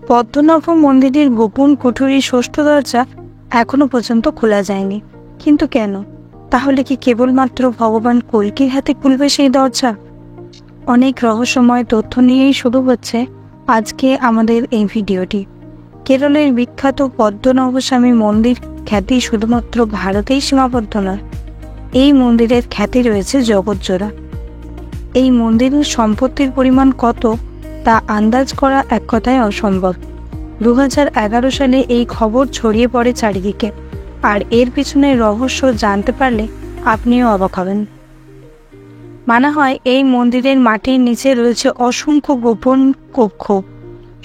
পদ্মনাভ মন্দিরের গোপন কুঠুরির ষষ্ঠ দরজা এখনো পর্যন্ত খোলা যায়নি। কিন্তু কেন? তাহলে কি কেবলমাত্র ভগবান কল্কির হাতে খুলবে সেই দরজা? অনেক রহস্যময় তথ্য নিয়েই শুরু হচ্ছে আজকে আমাদের এই ভিডিওটি। কেরলের বিখ্যাত পদ্মনাভস্বামী মন্দির খ্যাতি শুধুমাত্র ভারতেই সীমাবদ্ধ নয়, এই মন্দিরের খ্যাতি রয়েছে জগৎজোড়া। এই মন্দিরের সম্পত্তির পরিমাণ কত তা আন্দাজ করা এক কথায় অসম্ভব। 2011 সালে এই খবর ছড়িয়ে পড়ে চারিদিকে, আর এর পিছনের রহস্য জানতে পারলে আপনিও অবাক হবেন। মানা হয় এই মন্দিরের মাটির নিচে রয়েছে অসংখ্য গোপন কক্ষ।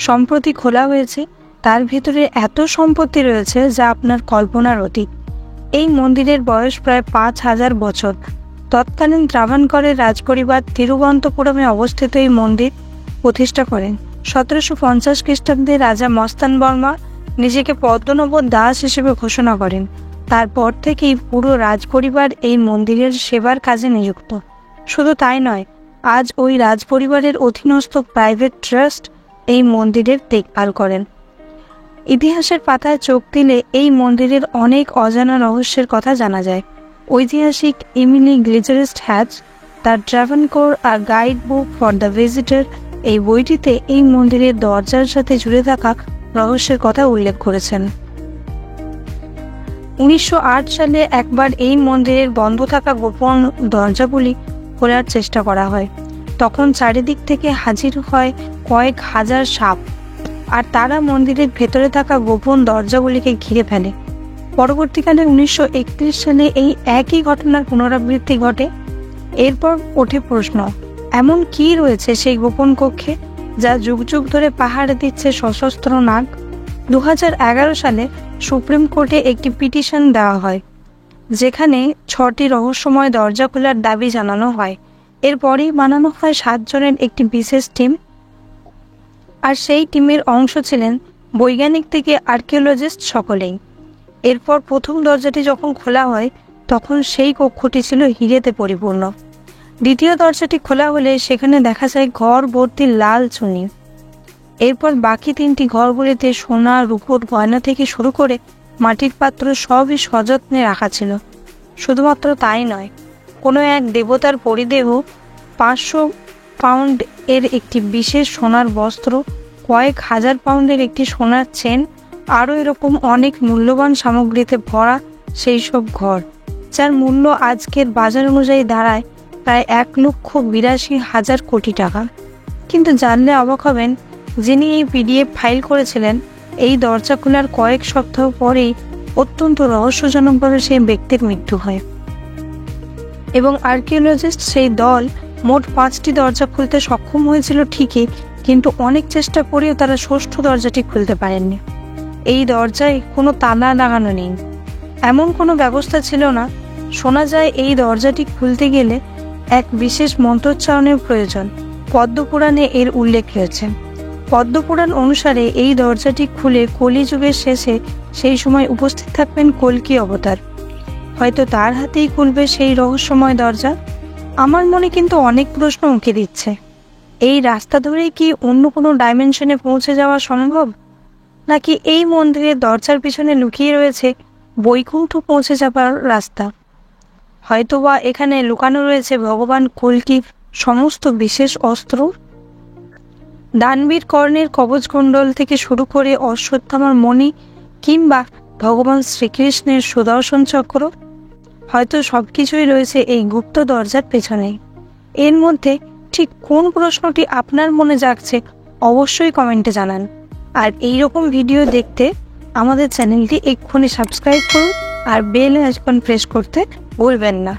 সম্প্রতি খোলা হয়েছে, তার ভিতরে এত সম্পত্তি রয়েছে যা আপনার কল্পনার অতীত। এই মন্দিরের বয়স প্রায় 5000 বছর। তৎকালীন ত্রাভানকরের রাজপরিবার তিরুবনন্তপুরমে অবস্থিত এই মন্দির প্রতিষ্ঠা করেন। 1750 খ্রিস্টাব্দে রাজা মস্তান বর্মা নিজেকে পদ্মনাভ দাস হিসেবে ঘোষণা করেন। তারপর থেকেই পুরো রাজপরিবার এই মন্দিরের সেবার কাজে নিযুক্ত। শুধু তাই নয়, আজ ওই রাজপরিবারের অধীনস্থ প্রাইভেট ট্রাস্ট এই মন্দিরের দেখভাল করেন। ইতিহাসের পাতায় চোখ দিলে এই মন্দিরের অনেক অজানা রহস্যের কথা জানা যায়। ঐতিহাসিক এমিলি গ্লিজারিস্ট হ্যাচ তার ট্রাভানকোর আর guide book for the visitor এই বইটিতে এই মন্দিরের দরজার সাথে জুড়ে থাকা রহস্যের কথা উল্লেখ করেছেন। 1908 সালে একবার এই মন্দিরের বন্ধ থাকা গোপন দরজাগুলি খোলার চেষ্টা করা হয়। তখন চারিদিক থেকে হাজির হয় কয়েক হাজার সাপ, আর তারা মন্দিরের ভেতরে থাকা গোপন দরজাগুলিকে ঘিরে ফেলে। পরবর্তীকালে 1931 সালে এই একই ঘটনার পুনরাবৃত্তি ঘটে। এরপর ওঠে প্রশ্ন, এমন কি রয়েছে সেই গোপন কক্ষে যা যুগ যুগ ধরে পাহারা দিচ্ছে সশস্ত্র নাগ? 2011 সালে সুপ্রিম কোর্টে একটি পিটিশন দেওয়া হয়, যেখানে 6টি রহস্যময় দরজা খোলার দাবি জানানো হয়। এরপরেই বানানো হয় 7 জনের একটি বিশেষ টিম, আর সেই টিমের অংশ ছিলেন বৈজ্ঞানিক থেকে আর্কিওলজিস্ট সকলেই। এরপর প্রথম দরজাটি যখন খোলা হয় তখন সেই কক্ষটি ছিল হীরেতে পরিপূর্ণ। দ্বিতীয় দরজাটি খোলা হলে সেখানে দেখা যায় ঘর ভর্তি লাল চুনি। এরপর বাকি 3টি ঘরগুলিতে সোনা, রূপোর গয়না থেকে শুরু করে মাটির পাত্র সবই সযত্নে রাখা ছিল। শুধুমাত্র তাই নয়, কোনো এক দেবতার পরিদেহ, 500 পাউন্ড এর একটি বিশেষ সোনার বস্ত্র, কয়েক হাজার পাউন্ডের একটি সোনার চেন, আরও এরকম অনেক মূল্যবান সামগ্রীতে ভরা সেই সব ঘর, যার মূল্য আজকের বাজার অনুযায়ী দাঁড়ায় প্রায় 1,82,000 কোটি টাকা। কিন্তু জানলে অবাক হবেন, যিনি এই পিডিএফ ফাইল করেছিলেন, এই দরজা খোলার কয়েক সপ্তাহ পরেই অত্যন্ত রহস্যজনকভাবে সেই ব্যক্তির মৃত্যু হয়। এবং আর্কিওলজিস্ট সেই দল মোট 5টি দরজা খুলতে সক্ষম হয়েছিল ঠিকই, কিন্তু অনেক চেষ্টা করেও তারা ষষ্ঠ দরজাটি খুলতে পারেননি। এই দরজায় কোনো তালা লাগানো নেই, এমন কোনো ব্যবস্থা ছিল না। শোনা যায় এই দরজাটি খুলতে গেলে এক বিশেষ মন্ত্রোচ্চারণের প্রয়োজন। পদ্মপুরাণে এর উল্লেখ রয়েছে। পদ্মপুরাণ অনুসারে এই দরজাটি খুলে কলিযুগের শেষে সেই সময় উপস্থিত থাকবেন কল্কি অবতার। হয়তো তার হাতেই খুলবে সেই রহস্যময় দরজা। আমার মনে কিন্তু অনেক প্রশ্ন উঁকি দিচ্ছে। এই রাস্তা ধরেই কি অন্য কোনো ডাইমেনশনে পৌঁছে যাওয়া সম্ভব, নাকি এই মন্দিরের দরজার পিছনে লুকিয়ে রয়েছে বৈকুণ্ঠ পৌঁছে যাবার রাস্তা? হয়তোবা এখানে লুকানো রয়েছে ভগবান কল্কির সমস্ত বিশেষ অস্ত্র, দানবীর কর্ণের কবচকুণ্ডল থেকে শুরু করে অশ্বত্থামার মণি, কিংবা ভগবান শ্রীকৃষ্ণের সুদর্শন চক্র। হয়তো সবকিছুই রয়েছে এই গুপ্ত দরজার পেছনে। এর মধ্যে ঠিক কোন প্রশ্নটি আপনার মনে জাগছে অবশ্যই কমেন্টে জানান। আর এই রকম ভিডিও দেখতে আমাদের চ্যানেলটি এক্ষুনি সাবস্ক্রাইব করুন আর বেল আইকন প্রেস করতে ভুলবেন না।